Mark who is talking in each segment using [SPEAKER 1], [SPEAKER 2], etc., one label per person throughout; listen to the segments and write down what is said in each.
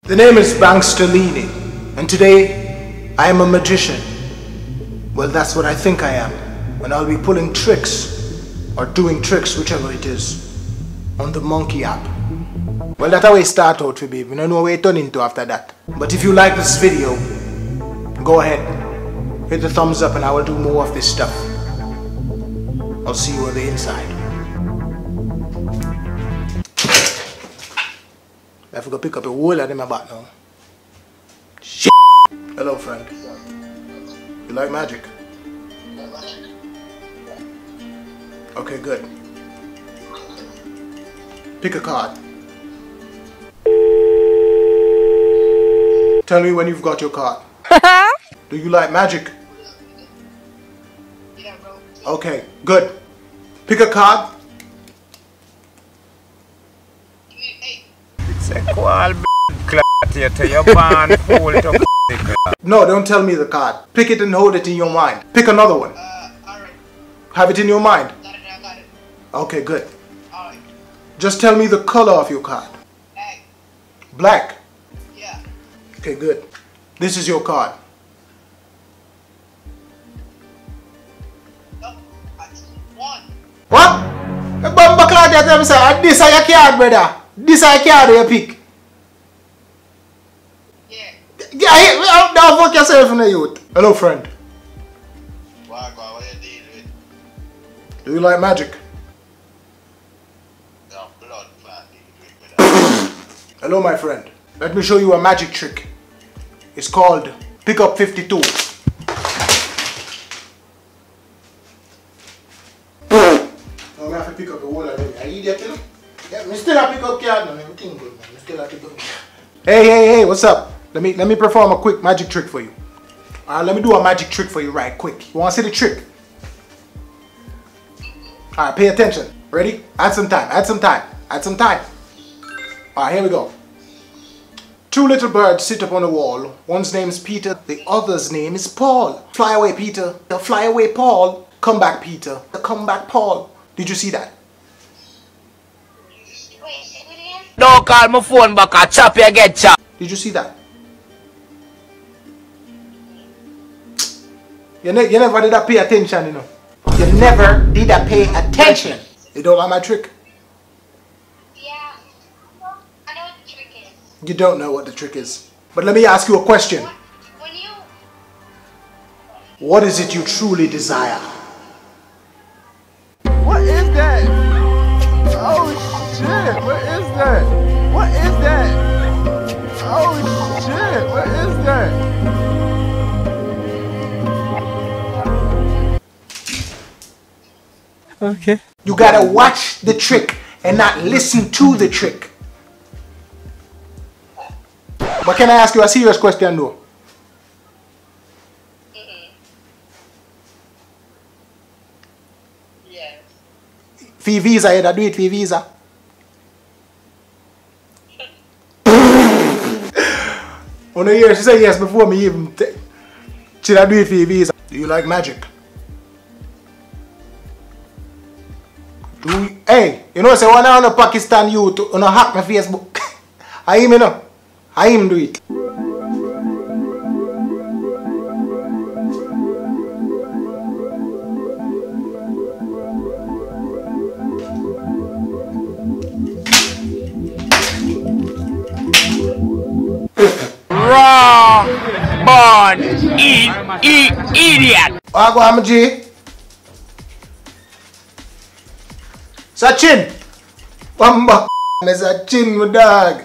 [SPEAKER 1] The name is Banksterlini, and today I am a magician. Well, that's what I think I am, and I'll be pulling tricks, or doing tricks, whichever it is, on the Monkey app. Well, that's how we start out for baby. We don't know where it turn into after that. But if you like this video, go ahead, hit the thumbs up, and I will do more of this stuff. I'll see you on the inside. I have to go pick up a whole lot in my back now. Shit. Hello, friend. You like magic? Okay, good. Pick a card. Tell me when you've got your card. Do you like magic?
[SPEAKER 2] Yeah, bro.
[SPEAKER 1] Okay, good. Pick a card.
[SPEAKER 2] Give me 8.
[SPEAKER 3] It's a qual clat to your band, hold it up.
[SPEAKER 1] No, don't tell me the card. Pick it and hold it in your mind. Pick another one.
[SPEAKER 2] Alright.
[SPEAKER 1] Have it in your mind.
[SPEAKER 2] Got it, I got it.
[SPEAKER 1] Okay, good.
[SPEAKER 2] Alright.
[SPEAKER 1] Just tell me the color of your card.
[SPEAKER 2] Hey.
[SPEAKER 1] Black.
[SPEAKER 2] Yeah.
[SPEAKER 1] Okay, good. This is your card.
[SPEAKER 2] No, that's 1.
[SPEAKER 1] What? This is your card, brother. This is your card you pick.
[SPEAKER 2] Yeah.
[SPEAKER 1] Don't fuck yourself in the youth. Hello, friend.
[SPEAKER 4] What you deal with?
[SPEAKER 1] Do you like magic?
[SPEAKER 4] The blood clot deal with that.
[SPEAKER 1] Hello, my friend. Let me show you a magic trick. It's called Pick Up 52. I'm have to pick up the whole of it. Are you idiot, you know? Yeah, I still have to pick up card, man. Everything good, man. I still have to pick up. Hey, what's up? Let me perform a quick magic trick for you. Alright, let me do a magic trick for you right quick. You want to see the trick? Alright, pay attention. Ready? Add some time. Alright, here we go. 2 little birds sit up on a wall. One's name is Peter, the other's name is Paul. Fly away, Peter. Fly away, Paul. Come back, Peter. Come back, Paul. Did you see that?
[SPEAKER 2] Wait, say it again?
[SPEAKER 3] Don't call my phone back, I chop you get chopped.
[SPEAKER 1] Did you see that? You never did that pay attention, you know. You never did that pay attention. You don't like my trick?
[SPEAKER 2] Yeah. I know what the trick is.
[SPEAKER 1] You don't know what the trick is. But let me ask you a question.
[SPEAKER 2] When you...
[SPEAKER 1] What is it you truly desire?
[SPEAKER 5] What is that? Oh shit, what is that? What is that? Oh shit, what is that? Okay.
[SPEAKER 1] You gotta watch the trick and not listen to the trick. But can I ask you a serious question though?
[SPEAKER 2] Yes.
[SPEAKER 1] For visa, you do it for visa. Oh no, she said yes before me even. Should I do it for visa? Do you like magic? Hey, you know, say one on the Pakistan youth, you know, hack my Facebook. I him, you know. I him do it.
[SPEAKER 3] Raw born idiot.
[SPEAKER 1] I go, I'm G. Sachin! Bamba! There's a chin, my dog.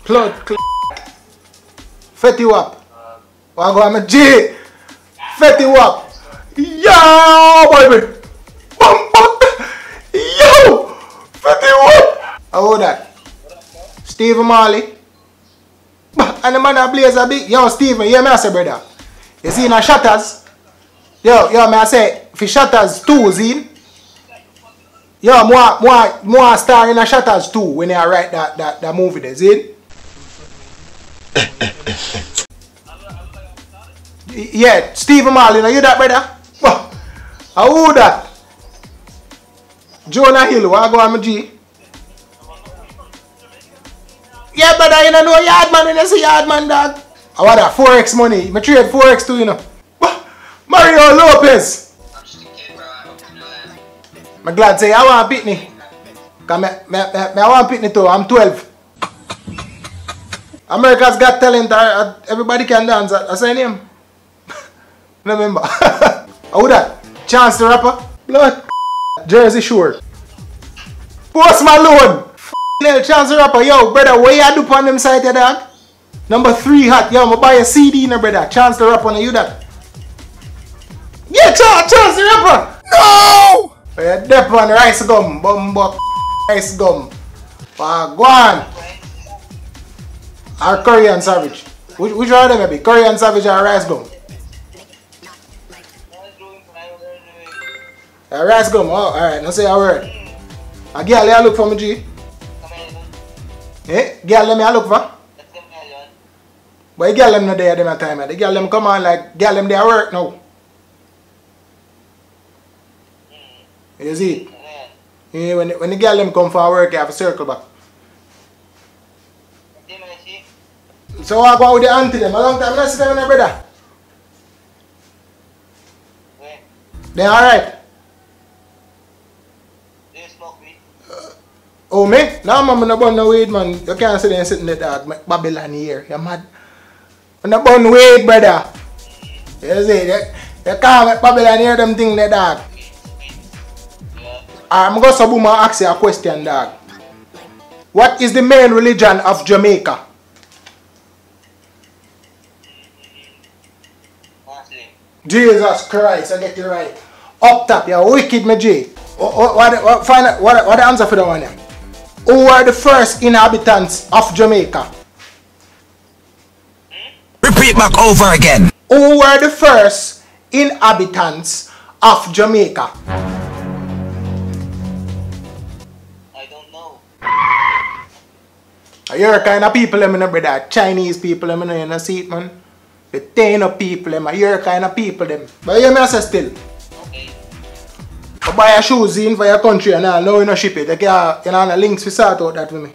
[SPEAKER 1] Cloud, Fetty Wap. I go, I'm a G. Fetty Wap. Yo, baby. Bamba! Yo! Fetty Wap. How old that? Stephen Marley. And the man that plays a big. Yo, Stephen, you hear me I say, brother? You see in the shutters? Yo, me I say, for shutters 2, see? Yo, more star in the shutters too when I write that movie there, see? Yeah, Stephen Marley, you know you that, brother? Who that? Jonah Hill, what go on my G? Yeah, brother, Why you don't know yard man when you see yard man, dog? I want that 4x money. I trade 4x too, you know. Mario Lopez.
[SPEAKER 4] I'm just a kid, bro. I hope you know that.
[SPEAKER 1] I'm glad say I want Pitney. Cause I want Pitney too. I'm 12. America's Got Talent. Everybody can dance. I say name. Remember. Who that? Chance the Rapper? Blood. Jersey Shore. Post Malone. F***ing Chance the Rapper. Yo, brother, what you do on them side, your dog? Number 3 hot. Yo, I'm buy a CD, no, brother. Chance the Rapper, you that? Yeah, Chance the Rapper. No! You're deaf on rice gum. Bumbo rice gum. Go on. Or Korean Savage. Which one of them maybe? Korean Savage or rice gum? Rice gum, oh, alright, now say a word. A girl, you look for me, G? Eh? Girl, let me look for? But the girl, them not there at them time. The girl, them come on like, girl, them there work now. You see? Yeah, when the girl, them come for work, you have to circle back. So I go with the auntie them. A long time, I see them in there, brother. They alright. Oh, me? Now, man, I'm not born no weed, man. You can't see them sitting there, dog. Babylon here. You're mad. I'm not born weed, brother. You see? You can't make Babylon hear them thing there, dog. I'm going to boom and ask you a question, dog. What is the main religion of Jamaica? Jesus Christ, I get you right. Up top, you're wicked, my G. What the answer for that one? Who were the first inhabitants of Jamaica?
[SPEAKER 6] Repeat back over again.
[SPEAKER 1] Who were the first inhabitants of Jamaica?
[SPEAKER 4] I don't know.
[SPEAKER 1] You're kind of people, I brother. Chinese people, I you know, see it, man. The Taino people, you're kind of people, them. But you may say still. I buy a shoes in for your country and now you know ship it. You know the links we sort out that with me.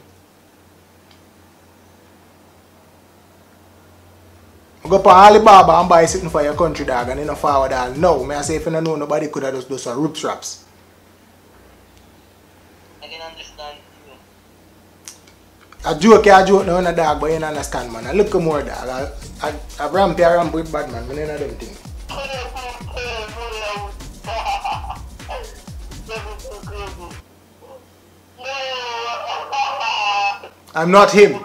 [SPEAKER 1] I go to Alibaba and buy something for your country, dog, and you know forward all. No, I say if you don't know, nobody could have just do some rope straps.
[SPEAKER 4] I can understand you.
[SPEAKER 1] I joke now, dog, but you don't understand, man. I look more, dog. I ramp with bad man, but you know them things. I'm not him.